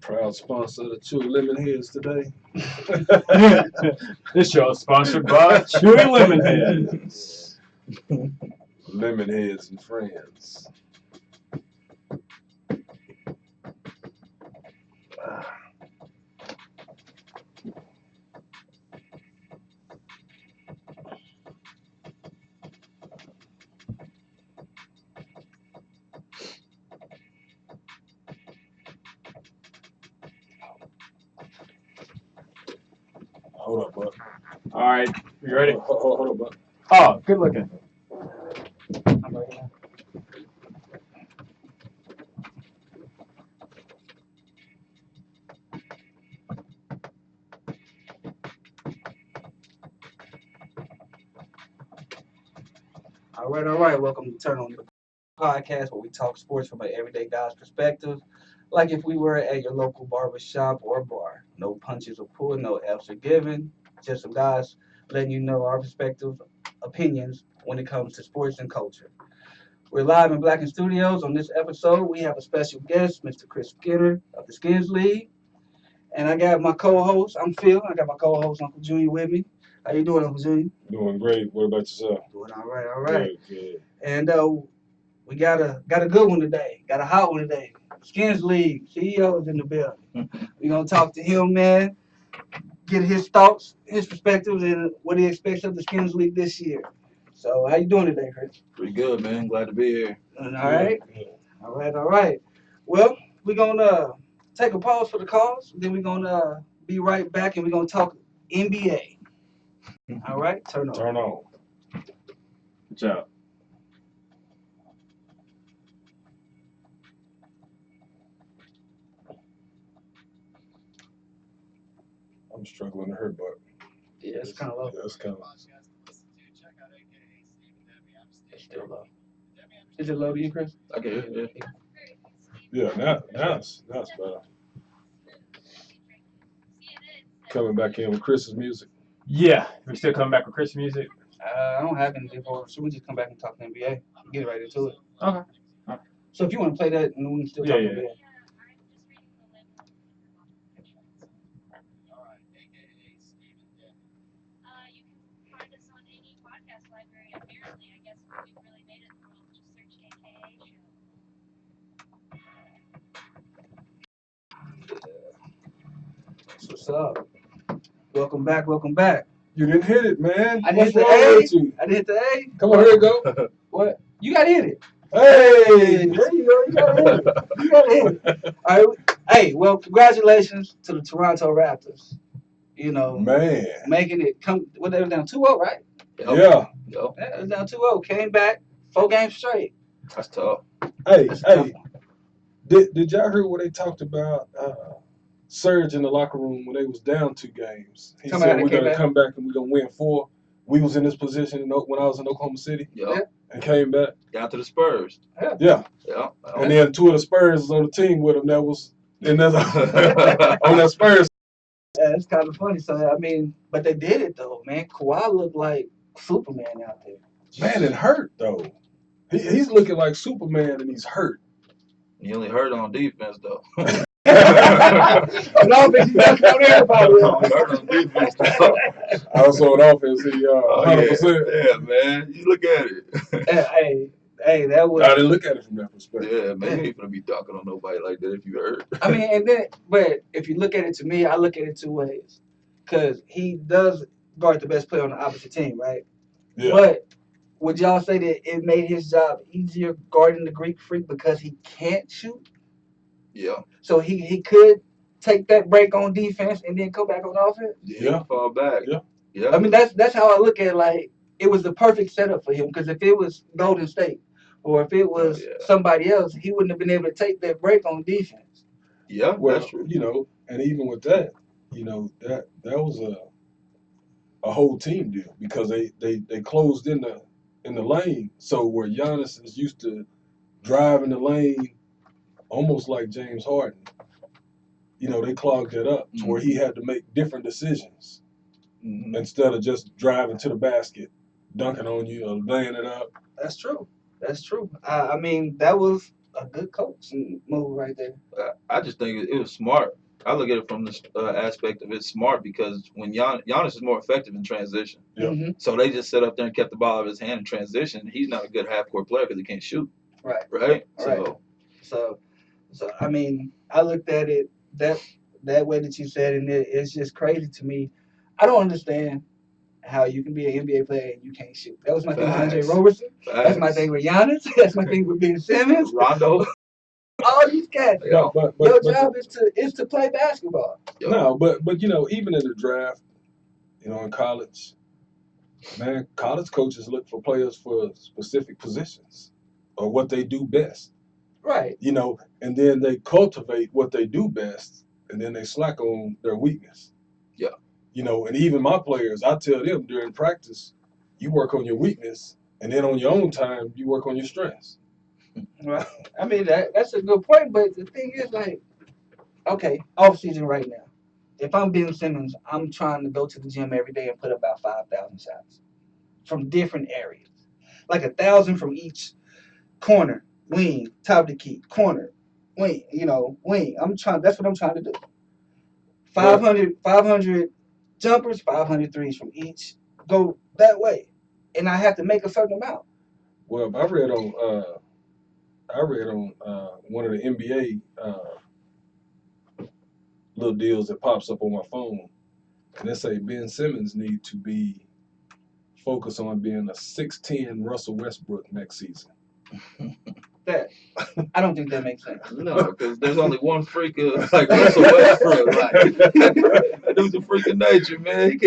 Proud sponsor of the Chewy Lemon Heads today. This show is sponsored by Chewy Lemon Heads. Lemon Heads and Friends. Hold up, bud. All right, you ready? Hold up, bud. Oh, good looking. All right. Welcome to Turn On the Podcast, where we talk sports from an everyday guy's perspective, like if we were at your local barber shop or bar. No punches are pulled, no F's are given. Just some guys letting you know our perspective, opinions when it comes to sports and culture. We're live in Blacken Studios. On this episode, we have a special guest, Mr. Chris Skinner of the Skinz League. And I got my co-host, I'm Phil. I got my co-host, Uncle Junior, with me. How you doing, Uncle Junior? Doing great. What about yourself? Doing all right. Good. And we got a good one today. Got a hot one today. Skinz League CEO is in the building. We're gonna talk to him, man. Get his thoughts, his perspectives, and what he expects of the Skinz League this year. So, how you doing today, Chris? Pretty good, man. Glad to be here. All right. All right. Well, we're gonna take a pause for the calls. Then we're gonna be right back, and we're gonna talk NBA. All right. Turn on. Turn on. Good job. I'm struggling to hurt, but Yeah, it's kind of low. yeah, it's kind of. It's still low. Is it low to you, Chris? I can hear you. Yeah, now it's better. Coming back in with Chris's music. Yeah, we still coming back with Chris music. I don't have anything for it, so we just come back and talk NBA. Get right into it. Okay. So if you want to play that, and we can still talk NBA. That's what's up. Welcome back. You didn't hit it, man. I What's did the wrong A. with you? I did the A. Come on, here you go. What? You got to hit it. Hey! There you go. You got to hit it. You got to hit it. All right. Hey, well, congratulations to the Toronto Raptors. You know, Man. making it come. What, they were down 2-0, right? Yeah. Yep. Yeah, it was down 2-0. Came back 4 games straight. That's tough. Hey, That's a tough one. Did y'all hear what they talked about Serge in the locker room when they was down 2 games? He Somebody said we're came gonna back. come back and we're gonna win 4. We was in this position when I was in Oklahoma City Yep. and came back. Down to the Spurs. Yeah. Yep. And then 2 of the Spurs was on the team with him that was in that on that Spurs. Yeah, it's kind of funny. So, I mean, but they did it, though, man. Kawhi looked like Superman out there. Man, it hurt though. He's looking like Superman and he's hurt. You only hurt on defense, though. No, but you got to everybody. Only hurt on defense, though. Also on offense, he 100%. Yeah, man. You look at it. Hey, that was. I didn't look at it from that perspective. Yeah, man. You ain't gonna be dunking on nobody like that if you hurt. I mean, and then, but if you look at it to me, I look at it 2 ways. Because he does guard the best player on the opposite team, right? Yeah. But would y'all say that it made his job easier guarding the Greek Freak because he can't shoot? Yeah. So he could take that break on defense and then come back on offense? Yeah. Fall back. Yeah. Yeah. I mean, that's how I look at it. Like, it was the perfect setup for him. Because if it was Golden State or if it was somebody else, he wouldn't have been able to take that break on defense. Yeah, Well, that's true. you know, and even with that, you know, that was a whole team deal because they closed in the lane. So where Giannis is used to driving the lane almost like James Harden, you know, they clogged that up to where he had to make different decisions instead of just driving to the basket, dunking on you or laying it up. That's true. I mean, that was a good coach move right there. I just think it was smart. I look at it from the aspect of it's smart because when Giannis is more effective in transition. Yeah. Mm-hmm. So they just set up there and kept the ball out of his hand in transition. He's not a good half court player because he can't shoot. Right. Right. Right. So I mean, I looked at it that way that you said, and it's just crazy to me. I don't understand how you can be an NBA player and you can't shoot. That was my thing with Andre Roberson. That's my thing with Giannis. That's my thing with Ben Simmons. Rondo. All these cats. Yeah. Your job is to play basketball. Yeah. No, but you know, even in the draft, you know, in college, man, college coaches look for players for specific positions or what they do best. Right. You know, and then they cultivate what they do best, and then they slack on their weakness. Yeah. You know, and even my players, I tell them during practice, you work on your weakness, and then on your own time, you work on your strengths. Right. I mean, that's a good point, but the thing is, like, okay, off season right now. If I'm Ben Simmons, I'm trying to go to the gym every day and put about 5,000 shots from different areas, like 1,000 from each corner, wing, top of the key, corner, wing. You know, wing. That's what I'm trying to do. 500 jumpers, 500 threes from each. Go that way, and I have to make a certain amount. Well, I read on one of the NBA little deals that pops up on my phone, and they say Ben Simmons need to be focused on being a 6'10" Russell Westbrook next season. That I don't think that makes sense. No, because there's only one freak like Russell Westbrook. Like, that dude's a freak of nature, man.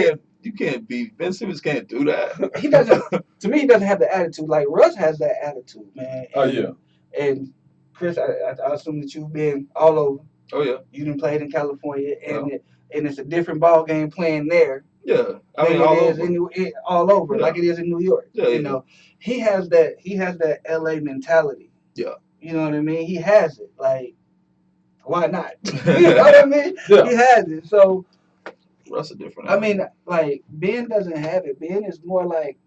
You can't beat Ben Simmons. Can't do that. He doesn't. To me, he doesn't have the attitude. Like Russ has that attitude, man. Oh yeah. And Chris, I assume that you've been all over. Oh yeah. You done played in California, and it's a different ball game playing there. Yeah, I mean all over. All over, Yeah. like it is in New York. Yeah, you know, he has that LA mentality. Yeah. You know what I mean? He has it. Like, why not? You know what I mean? Yeah. He has it. So Russ a different. I mean, like Ben doesn't have it. Ben is more like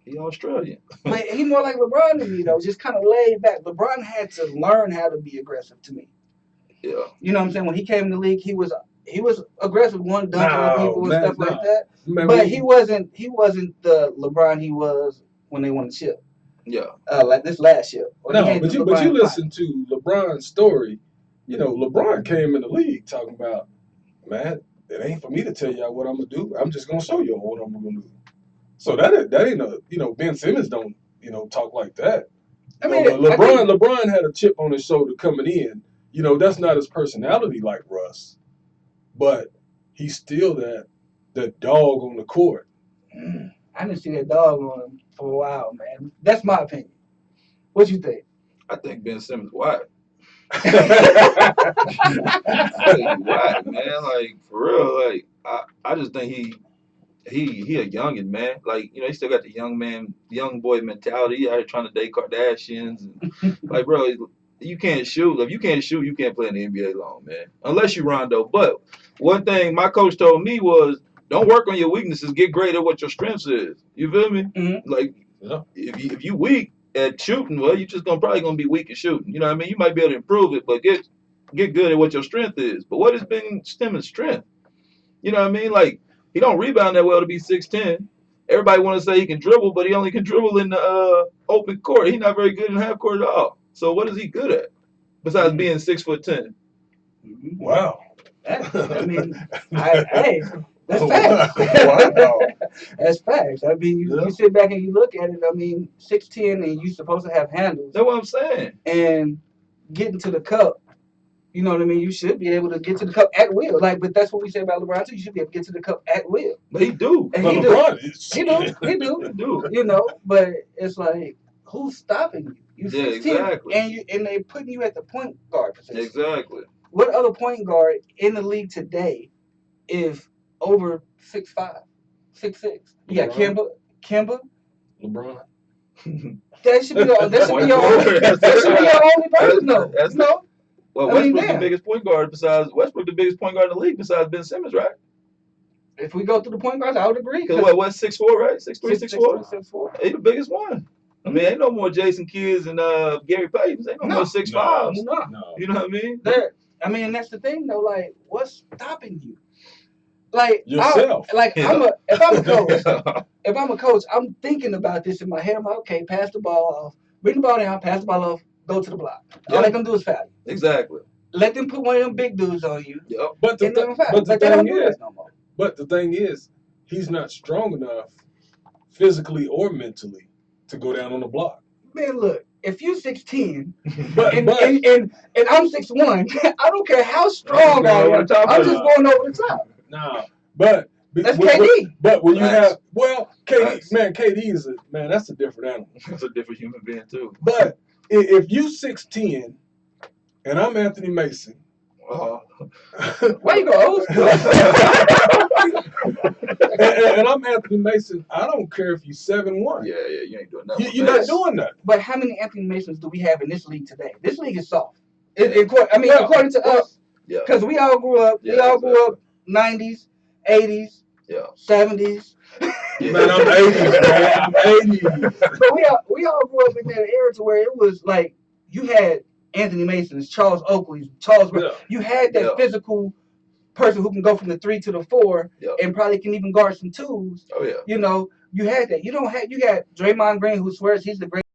he Australian. But he more like LeBron to me though, just kind of laid back. LeBron had to learn how to be aggressive to me. Yeah. You know what I'm saying? When he came in the league, he was aggressive, one dunking on people and stuff like that. But he wasn't the LeBron he was when they won the chip. Yeah. Like this last year. No, but you listen to LeBron's story. You know, LeBron came in the league talking about, man, it ain't for me to tell y'all what I'm gonna do. I'm just gonna show you what I'm gonna do. So that ain't a, you know, Ben Simmons don't, you know, talk like that. I mean, LeBron had a chip on his shoulder coming in. You know, that's not his personality like Russ, but he's still that dog on the court. I didn't see that dog on him for a while, man. That's my opinion. What you think? I think Ben Simmons white. White, man. Like for real, like I just think he a youngin', man. Like, you know, he still got the young boy mentality. He out here trying to date Kardashians and like, bro, you can't shoot. If you can't shoot, you can't play in the NBA long, man. Unless you Rondo. But one thing my coach told me was, don't work on your weaknesses. Get great at what your strengths is. You feel me? Mm-hmm. Like, if you weak at shooting, well, you just probably gonna be weak at shooting. You know what I mean? You might be able to improve it, but get good at what your strength is. But what is Ben Simmons' strength? You know what I mean? Like, he don't rebound that well to be 6'10". Everybody want to say he can dribble, but he only can dribble in the open court. He's not very good in half court at all. So what is he good at besides being 6'10"? Wow. I mean, hey, that's facts. Wow. That's facts. I mean, you sit back and you look at it. I mean, 6'10", and you're supposed to have handles. That's what I'm saying. And getting to the cup. You know what I mean? You should be able to get to the cup at will. Like, but that's what we say about LeBron too. You should be able to get to the cup at will. But he do. And But LeBron is. He do. You know, but it's like, who's stopping you? You 16, exactly. And they putting you at the point guard position. Exactly. What other point guard in the league today is over 6'5", 6'6"? You got Kemba. LeBron. That should be your only person, though. No. Well, Westbrook's the biggest point guard the biggest point guard in the league besides Ben Simmons, right? If we go through the point guards, I would agree. Because what's 6'4", right? 6'3", 6'4"? 6'4". He's the biggest one. I mean, ain't no more Jason Kidds and Gary Paytons. Ain't no more 6'5s. No. You know what I mean? I mean, that's the thing though. Like, what's stopping you? Like Yourself. If I'm a coach, I'm thinking about this in my head. I'm like, okay, pass the ball off, bring the ball down, pass the ball off, go to the block. All they gonna do is foul you. Exactly. Let them put one of them big dudes on you. Yep. But the they don't do that no more. But the thing is, he's not strong enough physically or mentally to go down on the block. Man, look, if you're 6'10", But and I'm 6'1", I don't care how strong I am. I'm just going over the top. Nah, but that's KD. But when you have KD is that's a different animal. That's a different human being too. But if you 6'10", and I'm Anthony Mason. Why you go old school? and I'm Anthony Mason. I don't care if you're 7'1". Yeah, you ain't doing nothing. You're not doing that. But how many Anthony Masons do we have in this league today? This league is soft. According to us, because we all grew up. We all grew up 90s, 80s, 70s. Man, I'm 80s, man. I'm 80s. But we all grew up in that era to where it was like you had Anthony Masons, Charles Oakley's, you had that physical person who can go from the 3 to the 4 and probably can even guard some twos. Oh yeah. You know, you had that. You got Draymond Green, who swears he's the greatest